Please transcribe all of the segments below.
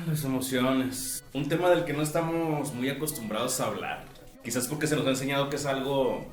Las emociones. Un tema del que no estamos muy acostumbrados a hablar. Quizás porque se nos ha enseñado que es algo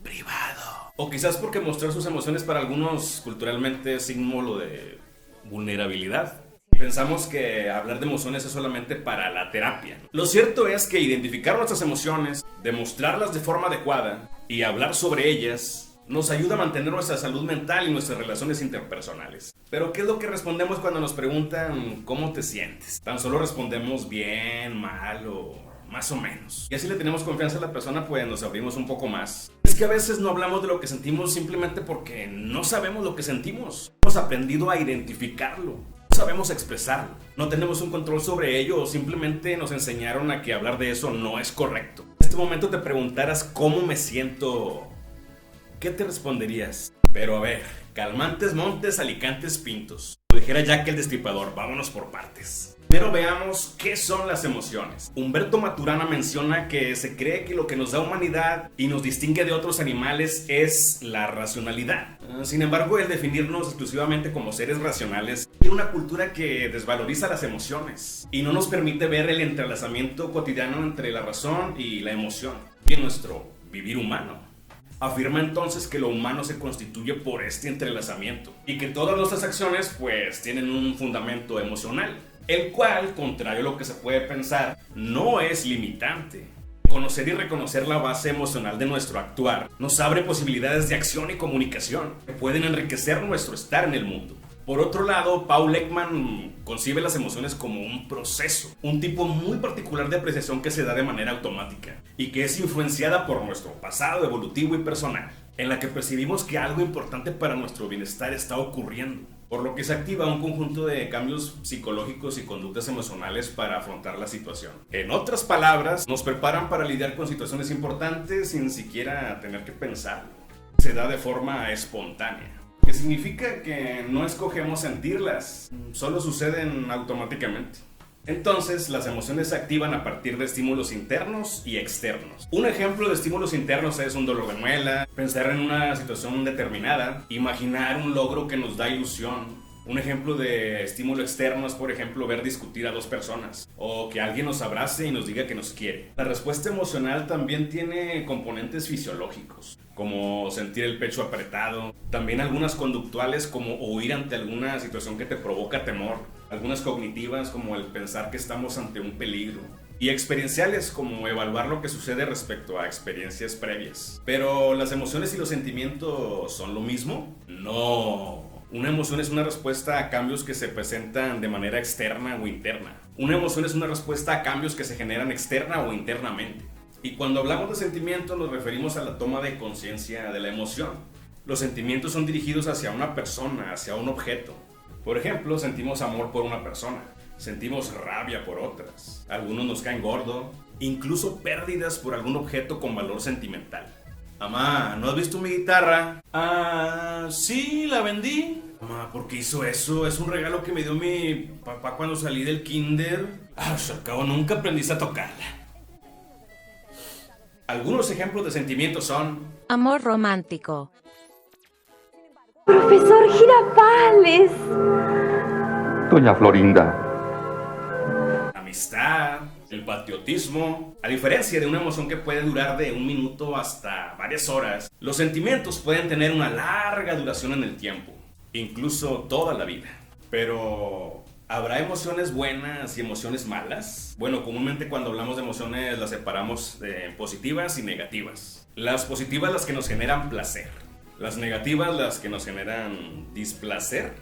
privado. O quizás porque mostrar sus emociones para algunos culturalmente es símbolo de vulnerabilidad. Pensamos que hablar de emociones es solamente para la terapia. Lo cierto es que identificar nuestras emociones, demostrarlas de forma adecuada y hablar sobre ellas nos ayuda a mantener nuestra salud mental y nuestras relaciones interpersonales. Pero ¿qué es lo que respondemos cuando nos preguntan cómo te sientes? Tan solo respondemos bien, mal o más o menos. Y así le tenemos confianza a la persona, pues nos abrimos un poco más. Es que a veces no hablamos de lo que sentimos simplemente porque no sabemos lo que sentimos. Hemos aprendido a identificarlo. No sabemos expresarlo. No tenemos un control sobre ello o simplemente nos enseñaron a que hablar de eso no es correcto. En este momento te preguntaras cómo me siento. ¿Qué te responderías? Pero a ver, calmantes montes, alicantes pintos. Como dijera Jack el Destripador, vámonos por partes. Primero veamos qué son las emociones. Humberto Maturana menciona que se cree que lo que nos da humanidad y nos distingue de otros animales es la racionalidad. Sin embargo, el definirnos exclusivamente como seres racionales tiene una cultura que desvaloriza las emociones y no nos permite ver el entrelazamiento cotidiano entre la razón y la emoción y en nuestro vivir humano. Afirma entonces que lo humano se constituye por este entrelazamiento y que todas nuestras acciones pues tienen un fundamento emocional, el cual, contrario a lo que se puede pensar, no es limitante. Conocer y reconocer la base emocional de nuestro actuar nos abre posibilidades de acción y comunicación que pueden enriquecer nuestro estar en el mundo. Por otro lado, Paul Ekman concibe las emociones como un proceso, un tipo muy particular de apreciación que se da de manera automática y que es influenciada por nuestro pasado evolutivo y personal, en la que percibimos que algo importante para nuestro bienestar está ocurriendo, por lo que se activa un conjunto de cambios psicológicos y conductas emocionales para afrontar la situación. En otras palabras, nos preparan para lidiar con situaciones importantes sin siquiera tener que pensarlo. Se da de forma espontánea. Que significa que no escogemos sentirlas, solo suceden automáticamente. Entonces, las emociones se activan a partir de estímulos internos y externos. Un ejemplo de estímulos internos es un dolor de muela, pensar en una situación determinada, imaginar un logro que nos da ilusión. Un ejemplo de estímulo externo es, por ejemplo, ver discutir a dos personas o que alguien nos abrace y nos diga que nos quiere. La respuesta emocional también tiene componentes fisiológicos, como sentir el pecho apretado, también algunas conductuales como huir ante alguna situación que te provoca temor, algunas cognitivas como el pensar que estamos ante un peligro, y experienciales como evaluar lo que sucede respecto a experiencias previas. Pero ¿las emociones y los sentimientos son lo mismo? No. Una emoción es una respuesta a cambios que se presentan de manera externa o interna. Una emoción es una respuesta a cambios que se generan externa o internamente. Y cuando hablamos de sentimientos nos referimos a la toma de conciencia de la emoción. Los sentimientos son dirigidos hacia una persona, hacia un objeto. Por ejemplo, sentimos amor por una persona, sentimos rabia por otras, algunos nos caen gordo, incluso pérdidas por algún objeto con valor sentimental. Mamá, ¿no has visto mi guitarra? Ah, sí, la vendí. Mamá, ¿por qué hizo eso? Es un regalo que me dio mi papá cuando salí del kinder. Al cabo nunca aprendiste a tocarla. Algunos ejemplos de sentimientos son: amor romántico, Profesor Girafales. Doña Florinda. amistad, el patriotismo. A diferencia de una emoción que puede durar de 1 minuto hasta varias horas, los sentimientos pueden tener una larga duración en el tiempo, incluso toda la vida. Pero ¿habrá emociones buenas y emociones malas? Bueno, comúnmente cuando hablamos de emociones las separamos en positivas y negativas. Las positivas las que nos generan placer, las negativas las que nos generan displacer.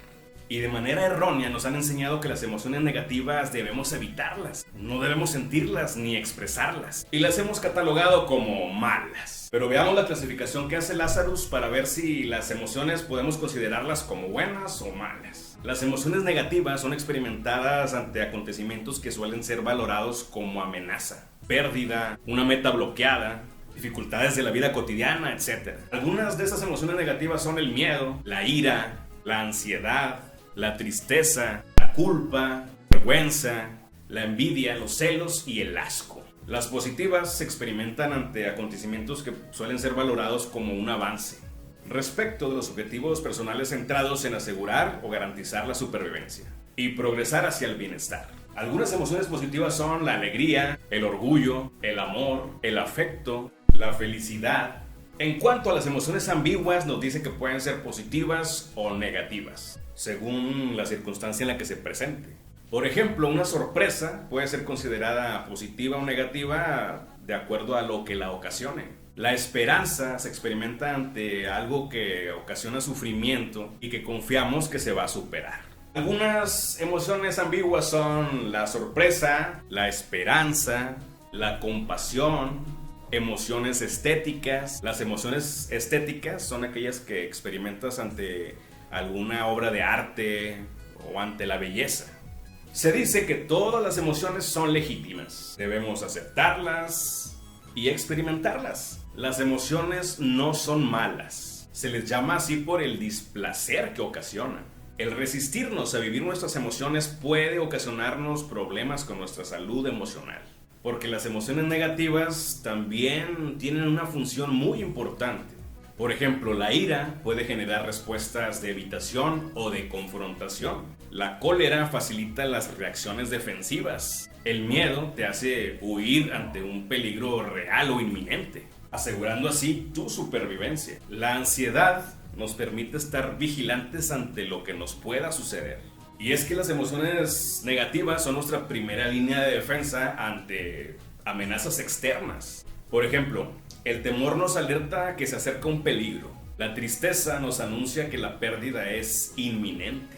Y de manera errónea nos han enseñado que las emociones negativas debemos evitarlas, no debemos sentirlas ni expresarlas, y las hemos catalogado como malas. Pero veamos la clasificación que hace Lazarus para ver si las emociones podemos considerarlas como buenas o malas. Las emociones negativas son experimentadas ante acontecimientos que suelen ser valorados como amenaza, pérdida, una meta bloqueada, dificultades de la vida cotidiana, etc. Algunas de esas emociones negativas son el miedo, la ira, la ansiedad, la tristeza, la culpa, la vergüenza, la envidia, los celos y el asco. Las positivas se experimentan ante acontecimientos que suelen ser valorados como un avance respecto de los objetivos personales centrados en asegurar o garantizar la supervivencia y progresar hacia el bienestar. Algunas emociones positivas son la alegría, el orgullo, el amor, el afecto, la felicidad. En cuanto a las emociones ambiguas, nos dice que pueden ser positivas o negativas, según la circunstancia en la que se presente. Por ejemplo, una sorpresa puede ser considerada positiva o negativa de acuerdo a lo que la ocasione. La esperanza se experimenta ante algo que ocasiona sufrimiento y que confiamos que se va a superar. Algunas emociones ambiguas son la sorpresa, la esperanza, la compasión, emociones estéticas. Las emociones estéticas son aquellas que experimentas ante alguna obra de arte o ante la belleza. Se dice que todas las emociones son legítimas. Debemos aceptarlas y experimentarlas. Las emociones no son malas. Se les llama así por el displacer que ocasionan. El resistirnos a vivir nuestras emociones puede ocasionarnos problemas con nuestra salud emocional. Porque las emociones negativas también tienen una función muy importante. Por ejemplo, la ira puede generar respuestas de evitación o de confrontación. La cólera facilita las reacciones defensivas. El miedo te hace huir ante un peligro real o inminente, asegurando así tu supervivencia. La ansiedad nos permite estar vigilantes ante lo que nos pueda suceder. Y es que las emociones negativas son nuestra primera línea de defensa ante amenazas externas. Por ejemplo, el temor nos alerta que se acerca un peligro. La tristeza nos anuncia que la pérdida es inminente.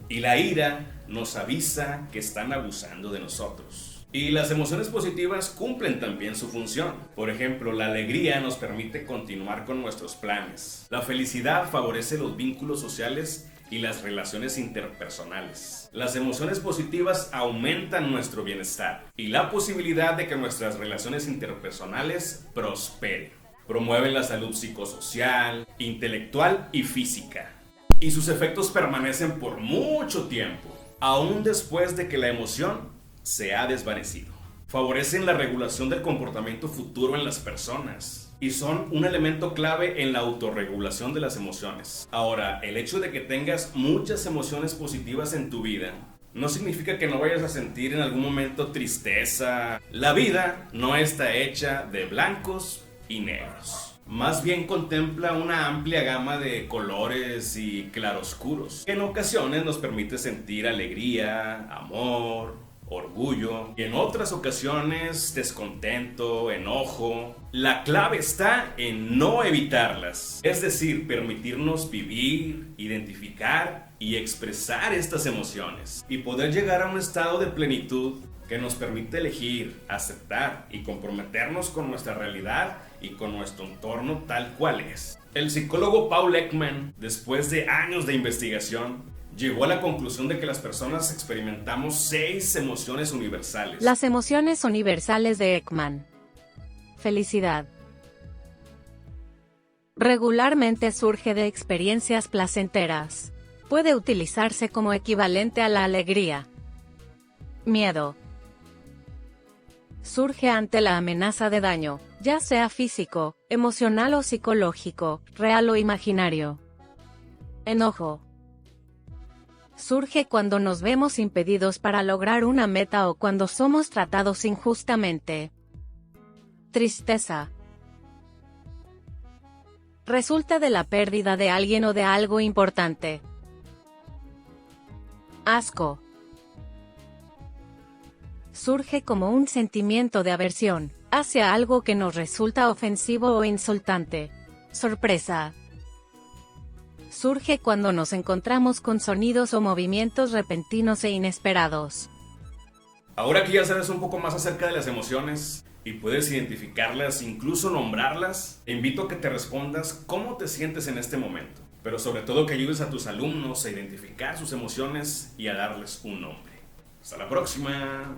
Y la ira nos avisa que están abusando de nosotros. Y las emociones positivas cumplen también su función. Por ejemplo, la alegría nos permite continuar con nuestros planes. La felicidad favorece los vínculos sociales y las relaciones interpersonales. Las emociones positivas aumentan nuestro bienestar y la posibilidad de que nuestras relaciones interpersonales prosperen. Promueven la salud psicosocial, intelectual y física. Y sus efectos permanecen por mucho tiempo, aún después de que la emoción se ha desvanecido. Favorecen la regulación del comportamiento futuro en las personas y son un elemento clave en la autorregulación de las emociones. Ahora, el hecho de que tengas muchas emociones positivas en tu vida no significa que no vayas a sentir en algún momento tristeza. La vida no está hecha de blancos y negros. Más bien contempla una amplia gama de colores y claroscuros, que en ocasiones nos permite sentir alegría, amor, orgullo, y en otras ocasiones descontento, enojo. La clave está en no evitarlas, es decir, permitirnos vivir, identificar y expresar estas emociones y poder llegar a un estado de plenitud que nos permite elegir, aceptar y comprometernos con nuestra realidad y con nuestro entorno tal cual es. El psicólogo Paul Ekman, después de años de investigación, llegó a la conclusión de que las personas experimentamos 6 emociones universales. Las emociones universales de Ekman. Felicidad. Regularmente surge de experiencias placenteras. Puede utilizarse como equivalente a la alegría. Miedo. Surge ante la amenaza de daño, ya sea físico, emocional o psicológico, real o imaginario. Enojo. Surge cuando nos vemos impedidos para lograr una meta o cuando somos tratados injustamente. Tristeza. Resulta de la pérdida de alguien o de algo importante. Asco. Surge como un sentimiento de aversión hacia algo que nos resulta ofensivo o insultante. Sorpresa. Surge cuando nos encontramos con sonidos o movimientos repentinos e inesperados. Ahora que ya sabes un poco más acerca de las emociones y puedes identificarlas, incluso nombrarlas, te invito a que te respondas cómo te sientes en este momento, pero sobre todo que ayudes a tus alumnos a identificar sus emociones y a darles un nombre. Hasta la próxima.